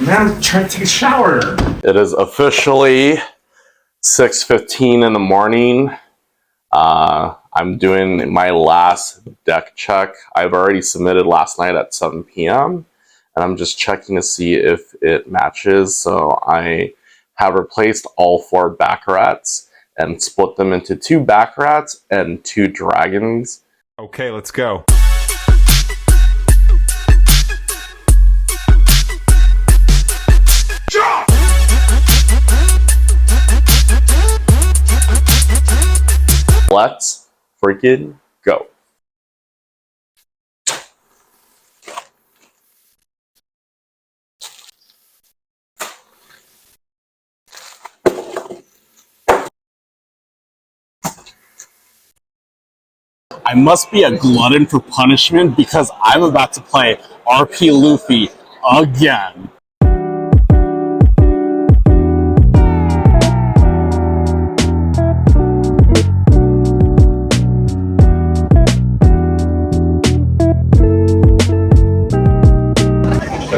Man, I'm trying to take a shower. It is officially 6:15 in the morning. I'm doing my last deck check. I've already submitted last night at 7 p.m. and I'm just checking to see if it matches. So I have replaced all 4 back rats and split them into 2 back rats and 2 dragons. Okay, let's go. Let's freaking go. I must be a glutton for punishment because I'm about to play RP Luffy again.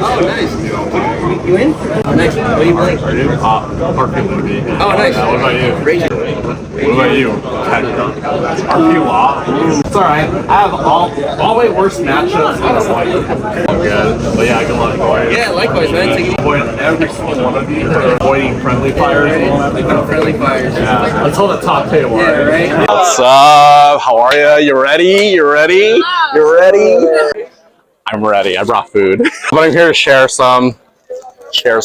Oh, nice. You in? Oh, nice. What do you play? RP Luffy. Oh, nice. What about you? Rachel. What about you? RP Law? It's alright. I have all my worst matchups. Good. But yeah, I can let it go. Yeah, likewise, man. Take it Avoid every single one of you for avoiding friendly fires. no friendly fires. Yeah. Until the top table. Yeah, right? What's up? How are you? You ready? You ready? You ready? I'm ready. I brought food. But I'm here to share some. A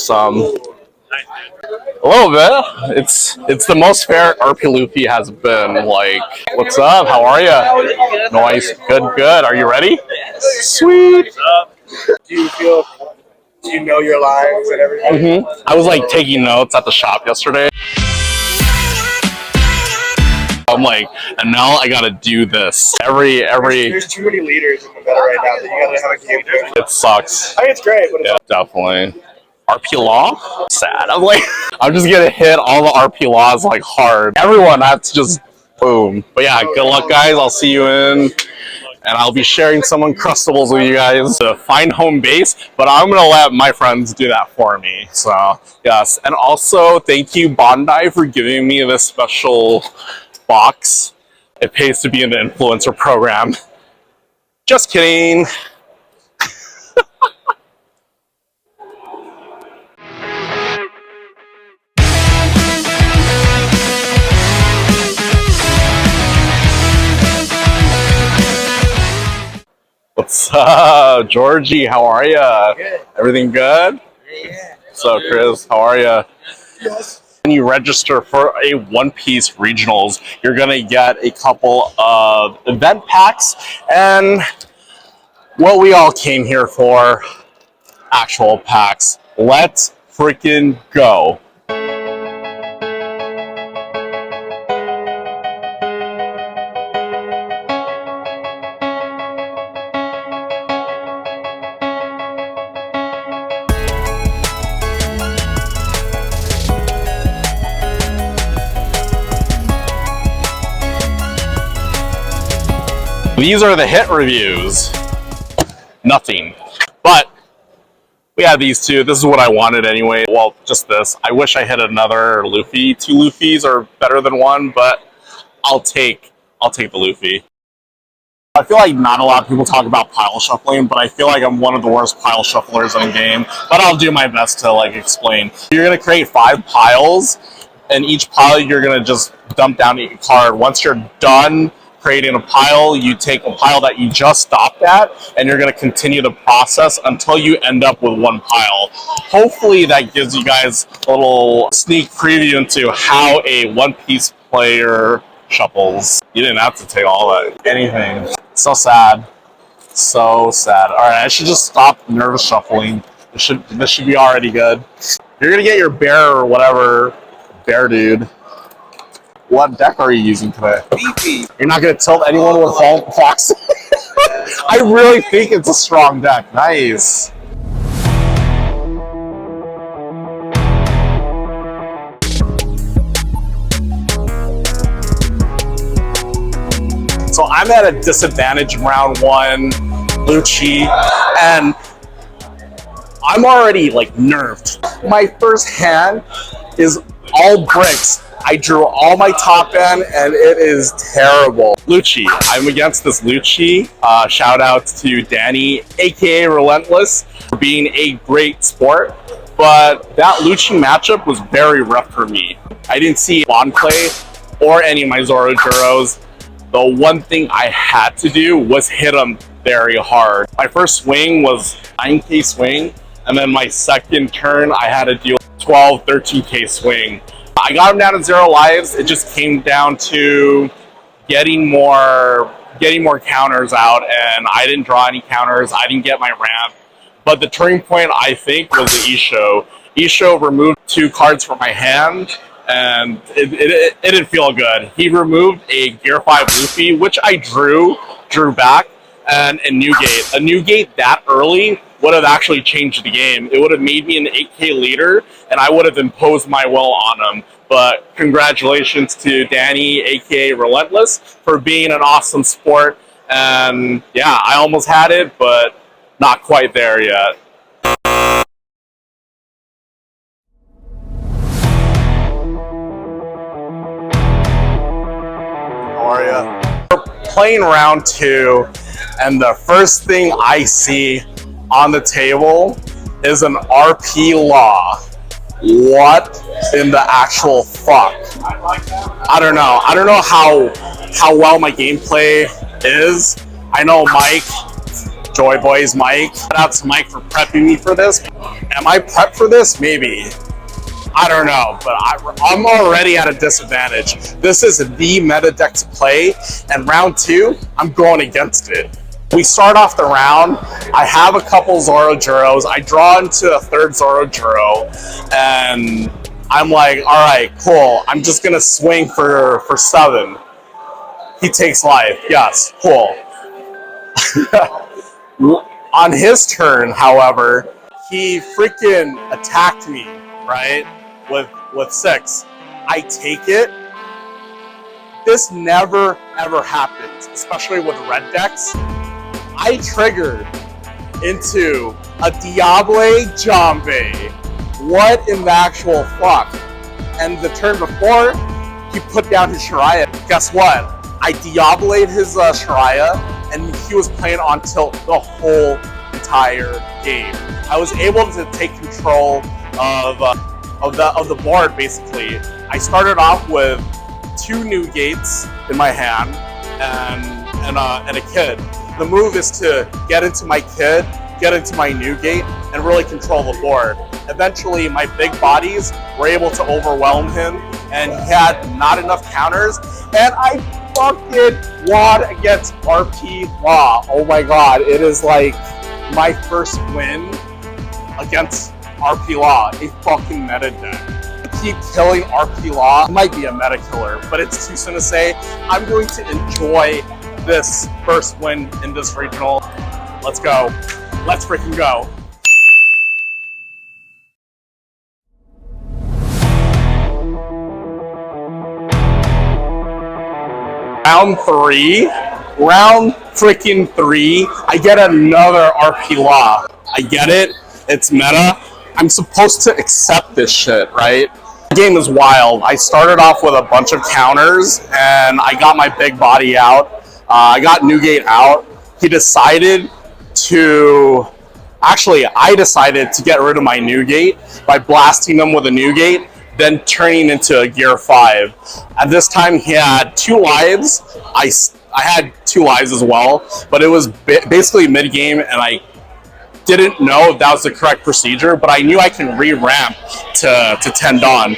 little bit. It's the most fair RP Luffy has been. Like, what's up? How are you? Nice. Good, good. Are you ready? Sweet. Do you know your lines and everything? I was like taking notes at the shop yesterday. I'm like, and now I gotta do this. There's too many leaders in the meta right now that you gotta have a game plan. It sucks. I think it's great, but Yeah, definitely. RP Law? Sad. I'm like, I'm just gonna hit all the RP Laws like hard. Everyone, that's just boom. But yeah, good luck, guys. I'll see you in. And I'll be sharing some Uncrustables with you guys to find home base, but I'm gonna let my friends do that for me. So, yes. And also, thank you, Bondi, for giving me this special box. It pays to be in the influencer program. Just kidding. What's up, Georgie? How are ya? Good. Everything good? Yeah. What's up, Chris? How are ya? Yes. When you register for a One Piece Regionals, you're gonna get a couple of event packs and what we all came here for, actual packs. Let's freaking go. These are the hit reviews. Nothing. But we have these 2. This is what I wanted anyway. Well, just this. I wish I hit another Luffy. 2 Luffys are better than 1, but I'll take the Luffy. I feel like not a lot of people talk about pile shuffling, but I feel like I'm one of the worst pile shufflers in the game. But I'll do my best to like explain. You're gonna create 5 piles, and each pile you're gonna just dump down a card. Once you're done creating a pile, you take a pile that you just stopped at, and you're going to continue the process until you end up with 1 pile. Hopefully that gives you guys a little sneak preview into how a One Piece player shuffles. You didn't have to take all that. Anything. So sad. So sad. Alright, I should just stop nervous shuffling. This should be already good. You're going to get your bear or whatever. Bear dude. What deck are you using today? BP. You're not going to tilt anyone with Fox? I really think it's a strong deck. Nice. So I'm at a disadvantage in round 1, Lucci, and I'm already like nerfed. My first hand is all bricks. I drew all my top end and it is terrible. Lucci. I'm against this Lucci. Shout out to Danny, aka Relentless, for being a great sport. But that Lucci matchup was very rough for me. I didn't see Bond play or any of my Zoro Juros. The one thing I had to do was hit him very hard. My first swing was 9K swing, and then my second turn I had to deal 12, 13K swing. I got him down to 0 lives. It just came down to getting more counters out, and I didn't draw any counters. I didn't get my ramp. But the turning point, I think, was the Isho. Isho removed 2 cards from my hand, and it didn't feel good. He removed a Gear 5 Luffy, which I drew back, and a Newgate. A Newgate that early would have actually changed the game. It would have made me an 8K leader, and I would have imposed my will on him. But congratulations to Danny, aka Relentless, for being an awesome sport. And yeah, I almost had it, but not quite there yet. How are you? We're playing round 2, and the first thing I see on the table is an RP Law. What in the actual fuck? I don't know. I don't know how well my gameplay is. I know Mike, Joy Boys Mike. Shout out to Mike for prepping me for this. Am I prepped for this? Maybe. I don't know, but I'm already at a disadvantage. This is the meta deck to play, and round 2, I'm going against it. We start off the round. I have a couple Zoro Juros. I draw into a third Zoro Juro, and I'm like, all right, cool. I'm just gonna swing for 7. He takes life. Yes, cool. On his turn, however, he freaking attacked me, right? With 6. I take it. This never ever happens, especially with red decks. I triggered into a Diable Jambe. What in the actual fuck? And the turn before, he put down his Shiraya. Guess what? I Diable'd his Shiraya, and he was playing on tilt the whole entire game. I was able to take control of the board, basically. I started off with 2 new gates in my hand and a kid. The move is to get into my kid, get into my new gate, and really control the board. Eventually, my big bodies were able to overwhelm him, and he had not enough counters, and I fucking won against RP Law. Oh my god, it is like my first win against RP Law, a fucking meta deck. Keep killing RP Law. It might be a meta killer, but it's too soon to say. I'm going to enjoy this first win in this regional. Let's go. Let's freaking go. Round 3. Round freaking 3. I get another RP Law. I get it. It's meta. I'm supposed to accept this shit, right? The game is wild. I started off with a bunch of counters, and I got my big body out. I got Newgate out. He decided to... Actually, I decided to get rid of my Newgate by blasting him with a Newgate, then turning into a Gear 5. At this time, he had 2 lives. I had 2 lives as well, but it was basically mid-game, and I didn't know if that was the correct procedure, but I knew I can re-ramp to 10 Dawn.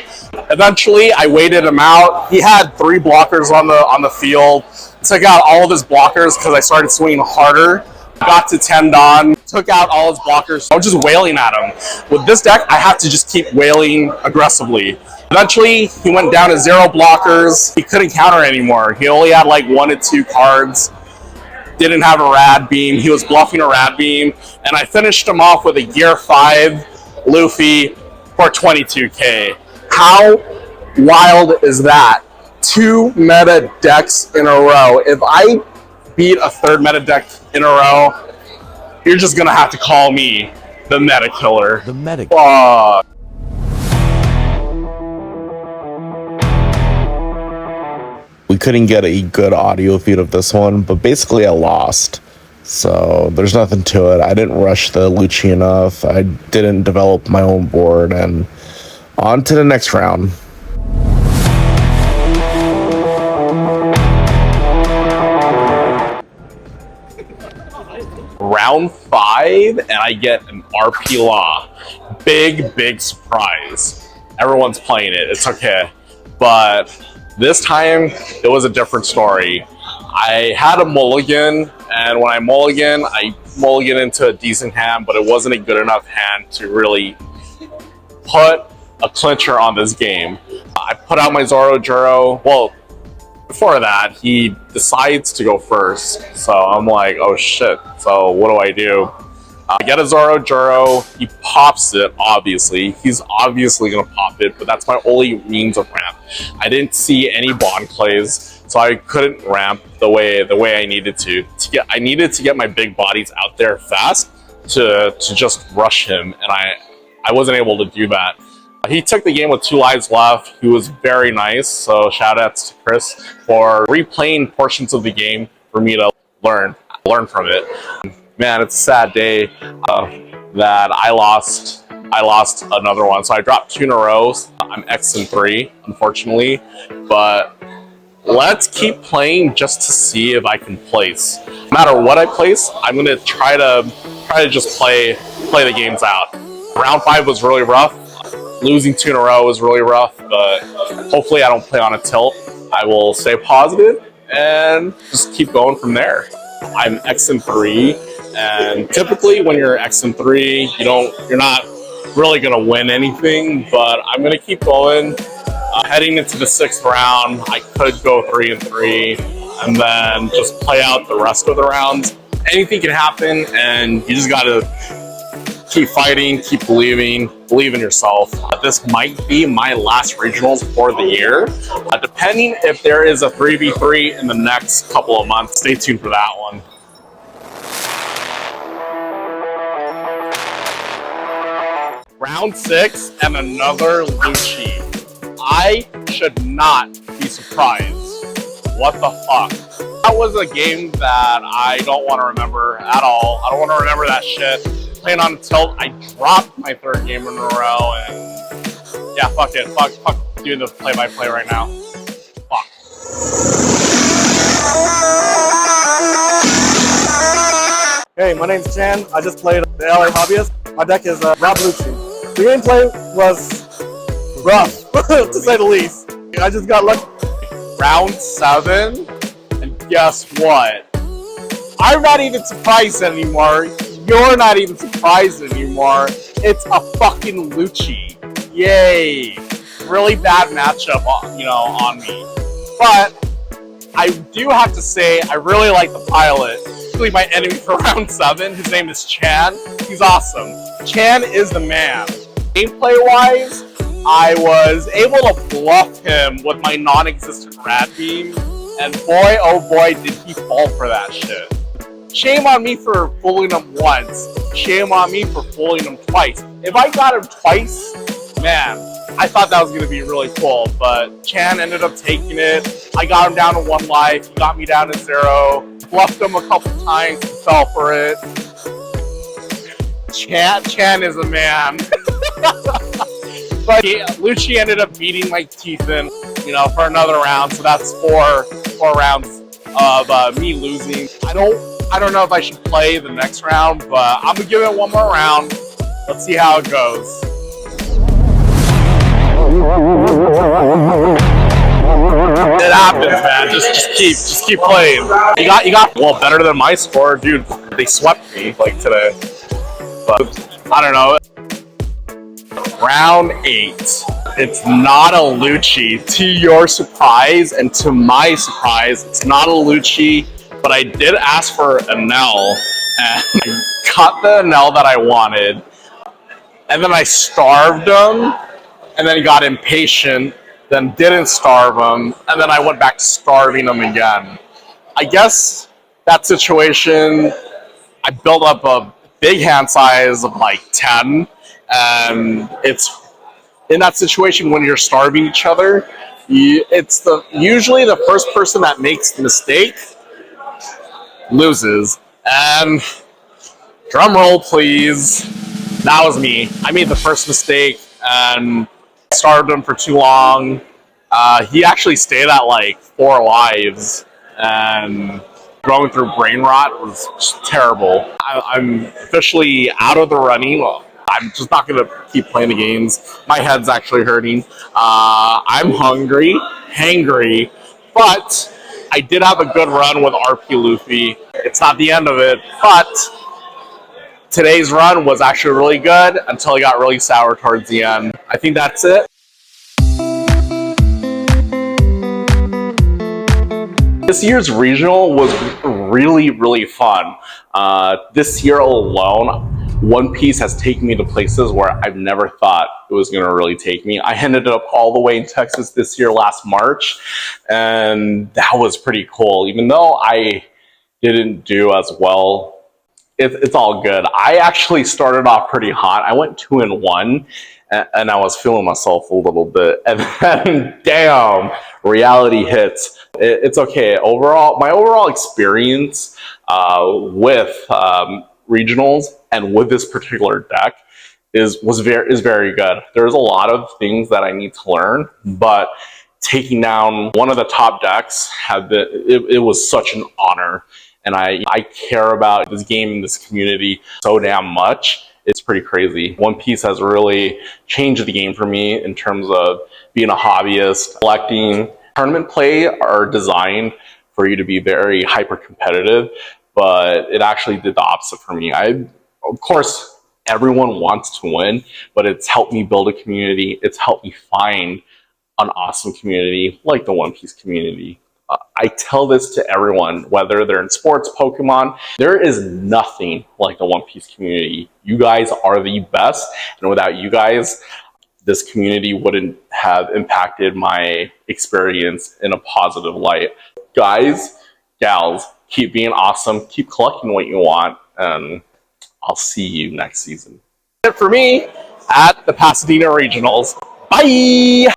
Eventually, I waited him out. He had 3 blockers on the field. Took out all of his blockers because I started swinging harder. Got to 10 Dawn, took out all his blockers. I was just wailing at him. With this deck, I have to just keep wailing aggressively. Eventually, he went down to 0 blockers. He couldn't counter anymore. He only had like 1 to 2 cards. Didn't have a Rad Beam. He was bluffing a Rad Beam. And I finished him off with a Gear 5 Luffy for 22K. How wild is that? 2 meta decks in a row. If I beat a 3rd meta deck in a row, you're just gonna have to call me The meta killer. The meta. Fuck. We couldn't get a good audio feed of this one, but basically I lost. So there's nothing to it. I didn't rush the Lucci enough. I didn't develop my own board, and on to the next round. Round 5, and I get an RP Law. Big surprise. Everyone's playing it. It's okay. But this time, it was a different story. I had a mulligan, and when I mulligan into a decent hand, but it wasn't a good enough hand to really put a clincher on this game. I put out my Zoro Juro. Well, before that, he decides to go first. So I'm like, oh shit. So what do? I get a Zoro Juro. He pops it, obviously. He's obviously going to pop it, but that's my only means of ramp. I didn't see any bond plays, so I couldn't ramp the way I needed to. I needed to get my big bodies out there fast to just rush him, and I wasn't able to do that. He took the game with 2 lives left. He was very nice, so shout outs to Chris for replaying portions of the game for me to learn from it. Man, it's a sad day that I lost another one. So I dropped 2 in a row. I'm X in 3, unfortunately, but let's keep playing just to see if I can place. No matter what I place, I'm gonna try to just play the games out. Round 5 was really rough. Losing 2 in a row was really rough, but hopefully I don't play on a tilt. I will stay positive and just keep going from there. I'm X in 3, and typically when you're X in 3, you're not really gonna win anything. But I'm gonna keep going. Heading into the 6th round, I could go 3 in 3, and then just play out the rest of the rounds. Anything can happen, and you just gotta keep fighting, keep believing, believe in yourself. This might be my last regionals for the year. Depending if there is a 3v3 in the next couple of months, stay tuned for that one. Round 6 and another Lucci. I should not be surprised. What the fuck? That was a game that I don't want to remember at all. I don't want to remember that shit. Playing on a tilt, I dropped my 3rd game in a row, and yeah, fuck it. Fuck doing the play-by-play right now. Fuck. Hey, my name's Chan. I just played the TheLAHobbyist. My deck is Rob Lucci. The gameplay was rough, to say the least. I just got lucky. Round 7, and guess what? I'm not even surprised anymore. You're not even surprised anymore. It's a fucking Lucci. Yay. Really bad matchup, on me. But I do have to say, I really like the pilot. Actually, my enemy for round 7, his name is Chan. He's awesome. Chan is the man. Gameplay-wise, I was able to bluff him with my non-existent Rad Beam, and boy, oh boy, did he fall for that shit. Shame on me for fooling him once. Shame on me for fooling him twice. If I got him twice, man, I thought that was going to be really cool. But Chan ended up taking it. I got him down to 1 life. He got me down to 0. Bluffed him a couple times. He fell for it. Chan is a man. But Lucci ended up beating my teeth in, for another round. So that's four rounds of me losing. I don't know if I should play the next round, but I'm gonna give it 1 more round. Let's see how it goes. It happens, man. Just keep playing. You got well better than my score, dude. They swept me like today, but I don't know. Round 8. It's not a Lucci. To your surprise and to my surprise, it's not a Lucci. But I did ask for a Nell, and I got the Nell that I wanted, and then I starved him, and then he got impatient, then didn't starve him, and then I went back to starving him again. I guess that situation, I built up a big hand size of like 10, and it's in that situation when you're starving each other. It's usually the first person that makes the mistake loses. And drum roll, please. That was me. I made the first mistake and starved him for too long. He actually stayed at like 4 lives, and going through brain rot was just terrible. I'm officially out of the running. I'm just not going to keep playing the games. My head's actually hurting. I'm hangry, but I did have a good run with RP Luffy. It's not the end of it, but today's run was actually really good until it got really sour towards the end. I think that's it. This year's regional was really, really fun. This year alone, One Piece has taken me to places where I've never thought it was going to really take me. I ended up all the way in Texas this year last March, and that was pretty cool. Even though I didn't do as well, it's all good. I actually started off pretty hot. I went 2-1, and I was feeling myself a little bit. And then, damn, reality hits. It's okay. Overall, my overall experience with regionals and with this particular deck is very good. There's a lot of things that I need to learn, but taking down one of the top decks it was such an honor. And I care about this game and this community so damn much. It's pretty crazy. One Piece has really changed the game for me in terms of being a hobbyist, collecting. Tournament play are designed for you to be very hyper competitive, but it actually did the opposite for me. Of course, everyone wants to win, but it's helped me build a community. It's helped me find an awesome community like the One Piece community. I tell this to everyone, whether they're in sports, Pokemon, there is nothing like the One Piece community. You guys are the best, and without you guys, this community wouldn't have impacted my experience in a positive light. Guys, gals, keep being awesome, keep collecting what you want, and I'll see you next season. That's it for me at the Pasadena Regionals. Bye!